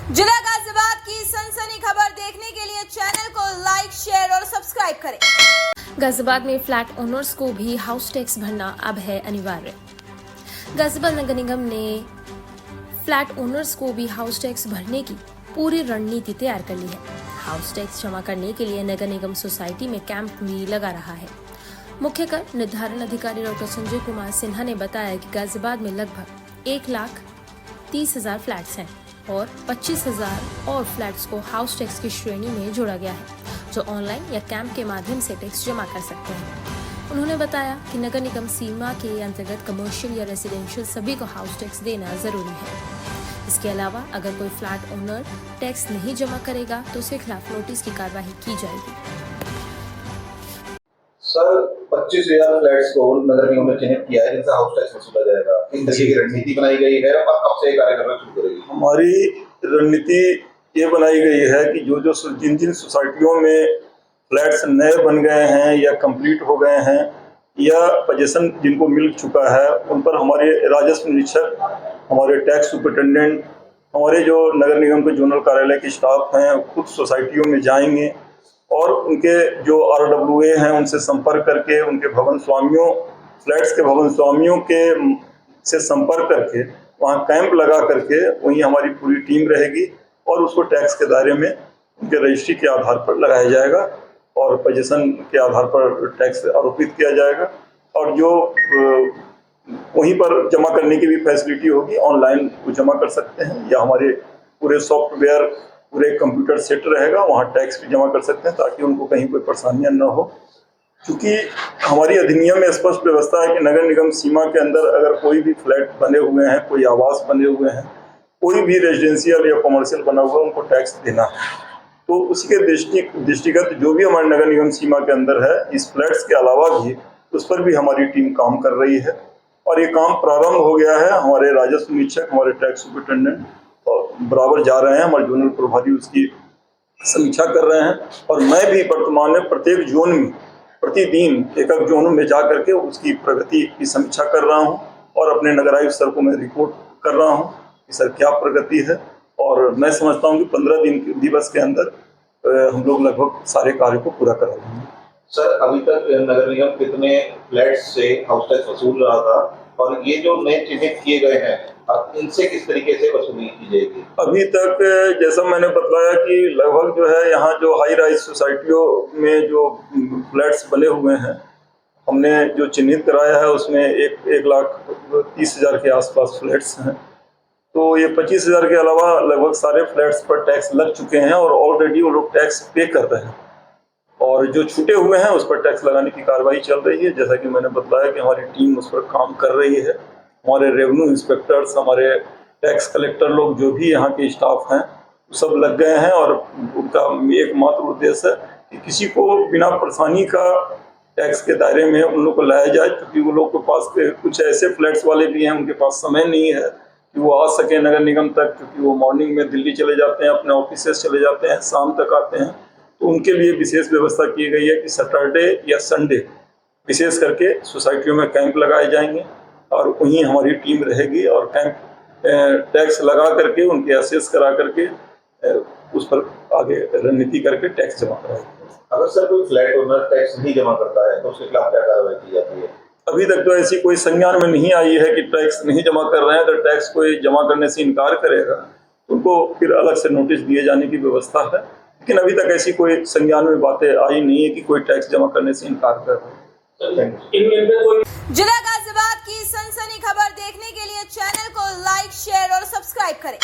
जिला गाजियाबाद की सनसनी खबर देखने के लिए चैनल को लाइक, शेयर और सब्सक्राइब करें। गाजियाबाद में फ्लैट ओनर्स को भी हाउस टैक्स भरना अब है अनिवार्य। गाजियाबाद नगर निगम ने फ्लैट ओनर्स को भी हाउस टैक्स भरने की पूरी रणनीति तैयार कर ली है। हाउस टैक्स जमा करने के लिए नगर निगम सोसाइटी में कैंप भी लगा रहा है। मुख्य कर निर्धारण अधिकारी डॉक्टर संजय कुमार सिन्हा ने बताया कि गाजियाबाद में लगभग 1,30,000 फ्लैट्स हैं और 25,000 और फ्लैट्स को हाउस टैक्स की श्रेणी में जोड़ा गया है, जो ऑनलाइन या कैंप के माध्यम से टैक्स जमा कर सकते हैं। उन्होंने बताया कि नगर निगम सीमा के अंतर्गत कमर्शियल या रेजिडेंशियल सभी को हाउस टैक्स देना जरूरी है। इसके अलावा अगर कोई फ्लैट ओनर टैक्स नहीं जमा करेगा तो उसके खिलाफ नोटिस की कार्रवाई की जाएगी। सर 25,000 फ्लैट्स को नगर निगम ने चिन्हित किया है जिनसे हाउस टैक्स वसूला जाएगा। किस तरीके की रणनीति बनाई गई है और कब से कार्य करना शुरू करेगी? हमारी रणनीति ये बनाई गई है कि जिन जिन सोसाइटियों में फ्लैट्स नए बन गए हैं या कंप्लीट हो गए हैं या पोजीशन जिनको मिल चुका है, उन पर हमारे राजस्व निरीक्षक, हमारे टैक्स सुपरिटेंडेंट, हमारे जो नगर निगम के जोनल कार्यालय के स्टाफ हैं खुद सोसाइटियों में जाएंगे और उनके जो RWA हैं उनसे संपर्क करके उनके भवन स्वामियों, फ्लैट्स के भवन स्वामियों के से संपर्क करके वहाँ कैंप लगा करके वहीं हमारी पूरी टीम रहेगी और उसको टैक्स के दायरे में उनके रजिस्ट्री के आधार पर लगाया जाएगा और पोजीशन के आधार पर टैक्स आरोपित किया जाएगा। और जो वहीं पर जमा करने की भी फैसिलिटी होगी, ऑनलाइन वो जमा कर सकते हैं या हमारे पूरे सॉफ्टवेयर, पूरे कंप्यूटर सेट रहेगा, वहाँ टैक्स भी जमा कर सकते हैं ताकि उनको कहीं कोई परेशानियाँ न हो। क्योंकि हमारी अधिनियम में स्पष्ट व्यवस्था है कि नगर निगम सीमा के अंदर अगर कोई भी फ्लैट बने हुए हैं, कोई आवास बने हुए हैं, कोई भी रेजिडेंशियल या कमर्शियल बना हुआ है, उनको टैक्स देना है। तो उसी के दृष्टिगत जो भी हमारे नगर निगम सीमा के अंदर है, इस फ्लैट्स के अलावा भी उस पर भी हमारी टीम काम कर रही है और ये काम प्रारंभ हो गया है। हमारे राजस्व निरीक्षक, हमारे टैक्स सुपरिटेंडेंट बराबर जा रहे हैं, हमारे जोनल प्रभारी उसकी समीक्षा कर रहे हैं और मैं भी वर्तमान में प्रत्येक जोन में प्रतिदिन एक जोनों में जा करके उसकी प्रगति की समीक्षा कर रहा हूं और अपने नगर आयुक्त सर को मैं रिपोर्ट कर रहा हूं कि सर क्या प्रगति है। और मैं समझता हूं कि 15 दिवस के अंदर हम लोग लगभग सारे कार्य को पूरा करा लेंगे। सर अभी तक नगर निगम कितने फ्लैट्स से हाउस टैक्स वसूल रहा था और ये जो नए चिन्हित किए गए हैं अब इनसे किस तरीके से वसूली की जाएगी? अभी तक जैसा मैंने बताया कि लगभग जो है यहाँ जो हाई राइज सोसाइटियों में जो फ्लैट्स बने हुए हैं, हमने जो चिन्हित कराया है उसमें 1,30,000 के आसपास फ्लैट्स हैं। तो ये 25,000 के अलावा लगभग सारे फ्लैट्स पर टैक्स लग चुके हैं और ऑलरेडी वो लोग टैक्स पे कर रहे हैं और जो छूटे हुए हैं उस पर टैक्स लगाने की कार्रवाई चल रही है। जैसा कि मैंने बताया कि हमारी टीम उस पर काम कर रही है। हमारे रेवेन्यू इंस्पेक्टर्स, हमारे टैक्स कलेक्टर लोग, जो भी यहाँ के स्टाफ हैं, सब लग गए हैं और उनका एकमात्र उद्देश्य है कि किसी को बिना परेशानी का टैक्स के दायरे में उन लोग को लाया जाए। क्योंकि वो लोग के पास कुछ ऐसे फ्लैट्स वाले भी हैं, उनके पास समय नहीं है कि वो आ सकें नगर निगम तक, क्योंकि वो मॉर्निंग में दिल्ली चले जाते हैं, अपने ऑफिस चले जाते हैं, शाम तक आते हैं। तो उनके लिए विशेष व्यवस्था की गई है कि सैटरडे या संडे विशेष करके सोसाइटियों में कैंप लगाए जाएंगे और वहीं हमारी टीम रहेगी और कैंप टैक्स लगा करके उनके असेस करा करके उस पर आगे रणनीति करके टैक्स जमा कराएंगे। अगर सर कोई फ्लैट ओनर टैक्स नहीं जमा करता है तो उसके खिलाफ क्या कार्रवाई की जाती है? अभी तक तो ऐसी कोई संज्ञान में नहीं आई है कि टैक्स नहीं जमा कर रहे हैं। अगर टैक्स कोई जमा करने से इनकार करेगा तो उनको फिर अलग से नोटिस दिए जाने की व्यवस्था है, लेकिन अभी तक ऐसी कोई संज्ञान में बातें आई नहीं है कि कोई टैक्स जमा करने से इनकार कर रहा है। जिला गाजियाबाद की सनसनी खबर देखने के लिए चैनल को लाइक, शेयर और सब्सक्राइब करें।